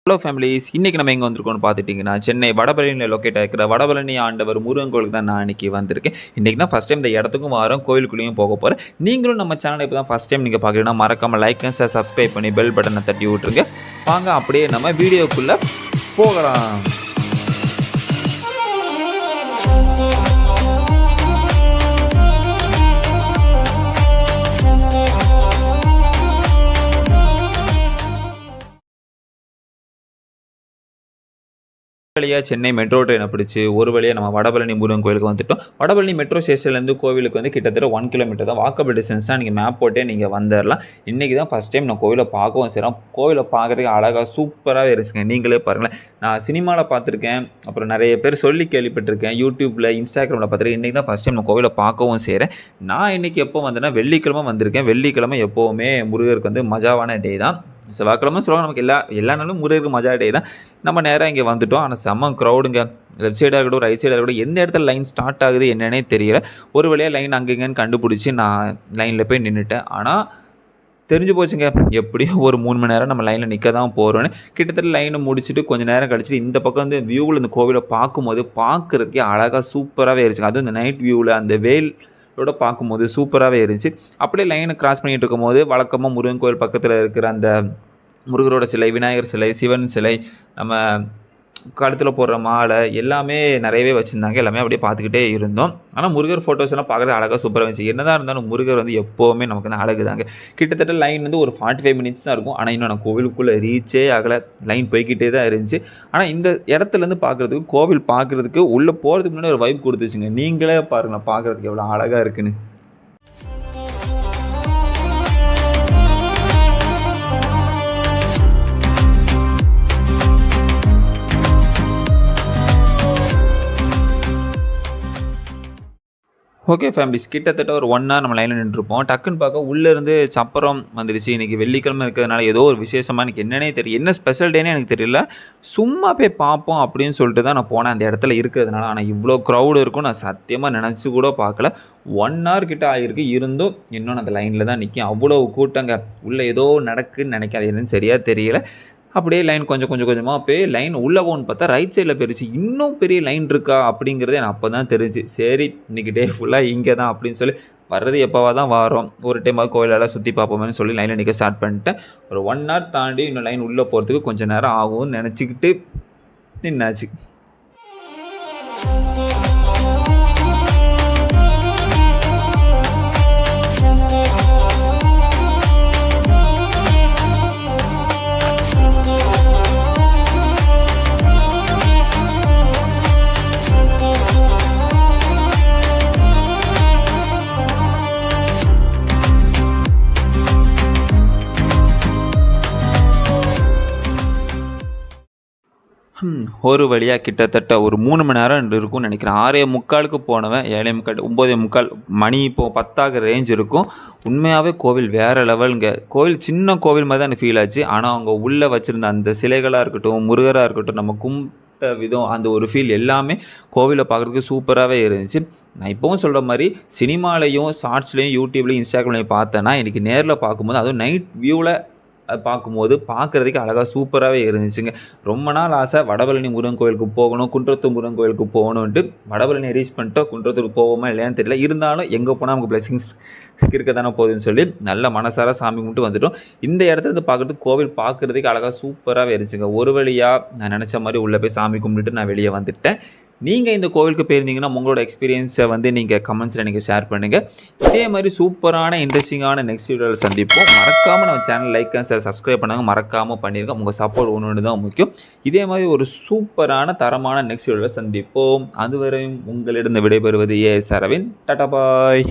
Hello families, இன்றைக்கி நம்ம எங்கே வந்திருக்கோம்னு பார்த்துட்டிங்கன்னா, சென்னை வடபழனியில் லொக்கேட் ஆகிருக்கிற வடபழனி ஆண்டவர் முருகன் கோயிலுக்கு தான் நான் இன்றைக்கி வந்திருக்கேன். இன்றைக்கி தான் ஃபஸ்ட் டைம் இந்த இடத்துக்கும் வரோம், கோயிலுக்குள்ளேயும் போக போகிறேன். நீங்களும் நம்ம சேனலை இப்போ தான் ஃபஸ்ட் டைம் நீங்கள் பார்க்குறீங்கன்னா மறக்காமல் லைக் அண்ட் சப்ஸ்கிரைப் பண்ணி பெல் பட்டனை தட்டி விட்ருங்க. வாங்க அப்படியே நம்ம வீடியோக்குள்ளே போகலாம். வழியாக சென்னை மெட்ரோ ட்ரெயினை பிடிச்சி ஒரு வழியாக நம்ம வடபழனி முருகன் கோயிலுக்கு வந்துட்டோம். வடபழனி மெட்ரோ ஸ்டேஷன்லேருந்து கோவிலுக்கு வந்து கிட்டத்தட்ட 1 கிலோமீட்டர் தான், வாக்கபிள் டிஸ்டன்ஸ் தான். நீங்கள் மேப் போட்டே நீங்கள் வந்துடலாம். இன்றைக்கி தான் ஃபஸ்ட் டைம் நான் கோவிலை பார்க்கவும் செய்கிறோம். கோவிலை பார்க்குறதுக்கு அழகாக சூப்பராகவே இருந்துச்சுங்க. நீங்களே பாருங்களேன், நான் சினிமாவில் பார்த்துருக்கேன், அப்புறம் நிறைய பேர் சொல்லி கேள்விப்பட்டிருக்கேன், யூடியூப்பில் இன்ஸ்டாகிராமில் பார்த்துருக்கேன். இன்றைக்கி தான் ஃபஸ்ட் டைம் நான் கோவிலை பார்க்கவும் செய்கிறேன். நான் இன்றைக்கி எப்போ வந்தேன்னா வெள்ளிக்கிழமை வந்திருக்கேன். வெள்ளிக்கிழமை எப்போவுமே முருகருக்கு வந்து மஜாவான டே தான். செவ்வாய்க்கிழமை சொல்லுவாங்க, நமக்கு எல்லா நாளும் முருகருக்கு மஜா டே தான். நம்ம நேராக இங்கே வந்துவிட்டோம். ஆனால் செம்ம க்ரௌடுங்க. லெஃப்ட் சைடாக இருக்கட்டும், ரைட் சைடாக இருக்கட்டும், எந்த இடத்துல லைன் ஸ்டார்ட் ஆகுது என்னன்னே தெரியல. ஒரு வழியாக லைன் அங்கேங்கன்னு கண்டுபிடிச்சி நான் லைனில் போய் நின்றுட்டேன். ஆனால் தெரிஞ்சு போச்சுங்க, எப்படியும் ஒரு 3 மணி நேரம் நம்ம லைனில் நிற்க தான் போகிறோன்னு. கிட்டத்தட்ட லைனை முடிச்சுட்டு கொஞ்சம் நேரம் கழிச்சுட்டு இந்த பக்கம் வந்து வியூவில் இந்த கோவிலை பார்க்கும்போது பார்க்குறதுக்கே அழகாக சூப்பராகவே இருந்துச்சுங்க. அதுவும் இந்த நைட் வியூவில் அந்த வேலோட பார்க்கும்போது சூப்பராகவே இருந்துச்சு. அப்படியே லைனை கிராஸ் பண்ணிகிட்டு இருக்கும்போது வழக்கமாக முருகன் கோவில் பக்கத்தில் இருக்கிற அந்த முருகரோட சிலை, விநாயகர் சிலை, சிவன் சிலை, நம்ம கழுத்தில் போடுற மாலை எல்லாமே நிறையவே வச்சுருந்தாங்க. எல்லாமே அப்படியே பார்த்துக்கிட்டே இருந்தோம். ஆனால் முருகர் ஃபோட்டோஸ் எல்லாம் பார்க்குறது அழகாக சூப்பராக இருந்துச்சு. என்னதான் இருந்தாலும் முருகர் வந்து எப்போவுமே நமக்கு வந்து அழகு தாங்க. கிட்டத்தட்ட லைன் வந்து ஒரு 45 மினிட்ஸ் தான் இருக்கும். ஆனால் இன்னும் நான் கோவிலுக்குள்ளே ரீச்சே ஆகலை. லைன் போய்கிட்டே தான் இருந்துச்சு. ஆனால் இந்த இடத்துலேருந்து பார்க்குறதுக்கு, கோவில் பார்க்குறதுக்கு, உள்ளே போகிறதுக்கு முன்னாடி ஒரு வைப் கொடுத்துச்சுங்க. நீங்களே பாருங்களேன், பார்க்குறதுக்கு எவ்வளோ அழகாக இருக்குன்னு. ஓகே ஃபேமிலிஸ், கிட்டத்தட்ட ஒரு 1 hour நம்ம லைனில் நின்றுருப்போம். டக்குன்னு பார்க்க உள்ளேருந்து சப்பரம் வந்துடுச்சு. இன்றைக்கி வெள்ளிக்கிழமை இருக்கிறதுனால ஏதோ ஒரு விசேஷமாக எனக்கு என்னன்னே தெரியல, என்ன ஸ்பெஷல் டேனே எனக்கு தெரியல. சும்மா போய் பார்ப்போம் அப்படின்னு சொல்லிட்டு தான் நான் போனேன் அந்த இடத்துல இருக்கிறதுனால. ஆனால் இவ்வளோ க்ரௌடு இருக்கும் நான் சத்தியமாக நினச்சி கூட பார்க்கல. 1 hour கிட்ட ஆகிருக்கு, இருந்தும் இன்னும் அந்த லைனில் தான் நிற்கும். அவ்வளோ கூட்டங்க. உள்ளே ஏதோ நடக்குன்னு நினைக்காது, என்னன்னு சரியாக தெரியல. அப்படியே லைன் கொஞ்சம் கொஞ்சமாக போய் லைன் உள்ளே போகணுன்னு பார்த்தா ரைட் சைடில் போயிடுச்சு. இன்னும் பெரிய லைன் இருக்கா அப்படிங்கிறதே எனக்கு அப்போ தான் தெரிஞ்சு. சரி, இன்றைக்கி டே ஃபுல்லாக இங்கே தான் அப்படின்னு சொல்லி வர்றது எப்போவா தான் வரோம், ஒரு டைமாக கோயிலெல்லாம் சுற்றி பார்ப்போம்னு சொல்லி லைனில் நிற்க ஸ்டார்ட் பண்ணிட்டேன். ஒரு 1 hour தாண்டி இன்னும் லைன் உள்ளே போகிறதுக்கு கொஞ்சம் நேரம் ஆகும்னு நினச்சிக்கிட்டு நின்னாச்சு. ஒரு வழியாக கிட்டத்தட்ட ஒரு 3 மணி நேரம் இருக்கும்னு நினைக்கிறேன். 6:45க்கு போனவன் 7:45, 9:45 மணி இப்போது 10 ரேஞ்ச் இருக்கும். உண்மையாகவே கோவில் வேறு லெவலுங்க. கோவில் சின்ன கோவில் மாதிரி தான் எனக்கு ஃபீல் ஆச்சு. ஆனால் அவங்க உள்ளே வச்சுருந்த அந்த சிலைகளாக இருக்கட்டும், முருகராக இருக்கட்டும், நம்ம கும்பிட்ட விதம், அந்த ஒரு ஃபீல் எல்லாமே கோவிலை பார்க்குறதுக்கு சூப்பராகவே இருந்துச்சு. நான் இப்போவும் சொல்கிற மாதிரி சினிமாலையும் ஷார்ட்ஸ்லேயும் யூடியூப்லேயும் இன்ஸ்டாகிராம்லையும் பார்த்தேன்னா, இன்றைக்கி நேரில் பார்க்கும்போது அதுவும் நைட் வியூவில் பார்க்கும்போது பார்க்குறதுக்கு அழகாக சூப்பராகவே இருந்துச்சுங்க. ரொம்ப நாள் ஆசை வடபழனி முருகன் கோயிலுக்கு போகணும், குன்றத்தூர் முருகன் கோயிலுக்கு போகணுன்ட்டு. வடபழனி ரீச் பண்ணிட்டோம், குன்றத்தூருக்கு போவோமா இல்லையான்னு தெரியல. இருந்தாலும் எங்கே போனால் நமக்கு பிளெஸிங்ஸ் இருக்க தானே போகுதுன்னு சொல்லி நல்ல மனசார சாமி கும்பிட்டு வந்துட்டோம். இந்த இடத்துல பார்க்குறதுக்கு கோவில் பார்க்குறதுக்கு அழகாக சூப்பராகவே இருந்துச்சுங்க. ஒரு வழியாக நான் நினச்ச மாதிரி உள்ளே போய் சாமி கும்பிட்டுட்டு நான் வெளியே வந்துட்டேன். நீங்கள் இந்த கோவிலுக்கு போயிருந்தீங்கன்னா உங்களோட எக்ஸ்பீரியன்ஸை வந்து நீங்கள் கமெண்ட்ஸில் நீங்கள் ஷேர் பண்ணுங்கள். இதே மாதிரி சூப்பரான இன்ட்ரெஸ்டிங்கான நெக்ஸ்ட் வீடியோவில் சந்திப்போம். மறக்காமல் நம்ம சேனல் லைக் அண்ட் சப்ஸ்கிரைப் பண்ணாங்க, மறக்காமல் பண்ணியிருக்கோம். உங்கள் சப்போர்ட் ஒன்று தான் முக்கியம். இதே மாதிரி ஒரு சூப்பரான தரமான நெக்ஸ்ட் வீடியோவில் சந்திப்போம். அதுவரையும் உங்களிடம் விடைபெறுவது ஏ. அரவிந்த். டாடா பாய்.